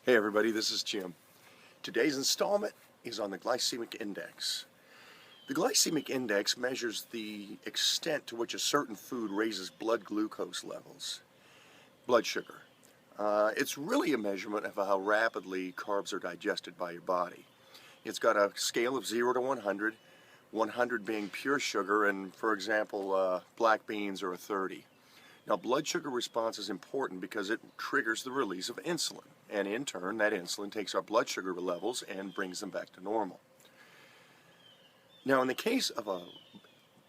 Hey everybody, this is Jim. Today's installment is on the Glycemic Index. The Glycemic Index measures the extent to which a certain food raises blood glucose levels, blood sugar. It's really a measurement of how rapidly carbs are digested by your body. It's got a scale of 0 to 100, 100 being pure sugar, and for example, black beans are a 30. Now, blood sugar response is important because it triggers the release of insulin, and in turn, that insulin takes our blood sugar levels and brings them back to normal. Now, in the case of a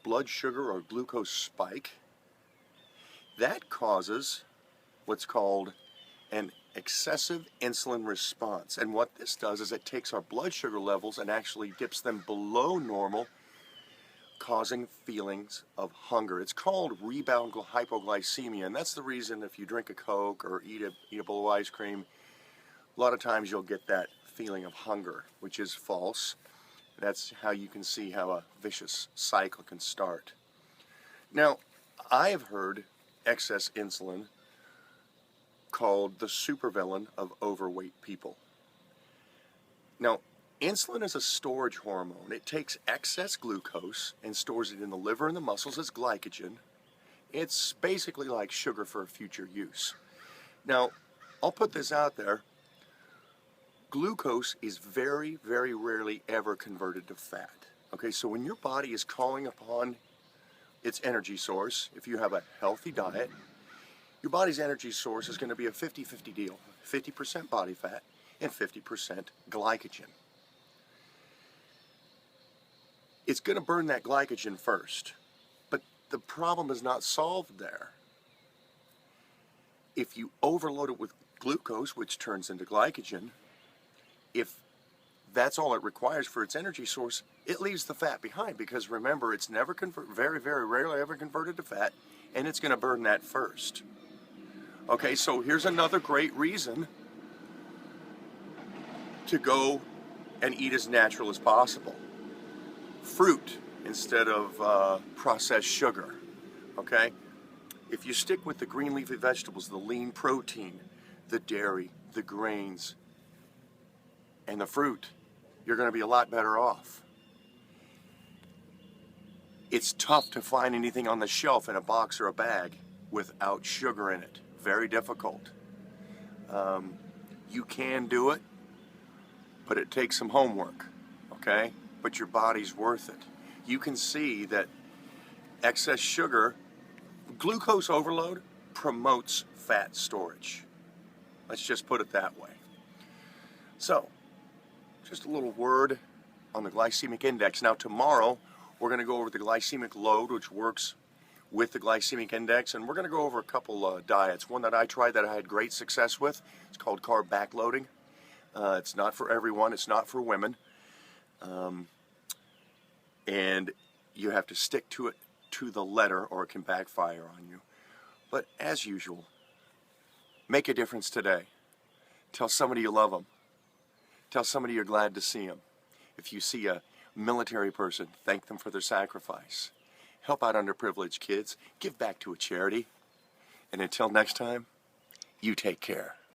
blood sugar or glucose spike, that causes what's called an excessive insulin response. And what this does is it takes our blood sugar levels and actually dips them below normal, causing feelings of hunger. It's called rebound hypoglycemia, and that's the reason if you drink a Coke or eat a bowl of ice cream, a lot of times you'll get that feeling of hunger, which is false. That's how you can see how a vicious cycle can start. Now, I have heard excess insulin called the supervillain of overweight people. Now, insulin is a storage hormone. It takes excess glucose and stores it in the liver and the muscles as glycogen. It's basically like sugar for future use. Now, I'll put this out there. Glucose is very, very rarely ever converted to fat. Okay, so when your body is calling upon its energy source, if you have a healthy diet, your body's energy source is going to be a 50-50 deal. 50% body fat and 50% glycogen. It's going to burn that glycogen first, but the problem is not solved there. If you overload it with glucose, which turns into glycogen, if that's all it requires for its energy source, it leaves the fat behind, because remember, it's never very, very rarely ever converted to fat, and it's going to burn that first. Okay, so here's another great reason to go and eat as natural as possible. Fruit instead of processed sugar. Okay, if you stick with the green leafy vegetables, the lean protein, the dairy, the grains, and the fruit, you're going to be a lot better off. It's tough to find anything on the shelf in a box or a bag without sugar in it. Very difficult. You can do it, but it takes some homework. Okay, but your body's worth it. You can see that excess sugar, glucose overload, promotes fat storage. Let's just put it that way. So, just a little word on the glycemic index. Now tomorrow, we're going to go over the glycemic load, which works with the glycemic index, and we're going to go over a couple diets. One that I tried that I had great success with, it's called carb backloading. It's not for everyone, it's not for women. And you have to stick to it to the letter or it can backfire on you. But as usual, make a difference today. Tell somebody you love them. Tell somebody you're glad to see them. If you see a military person, thank them for their sacrifice. Help out underprivileged kids. Give back to a charity. And until next time, you take care.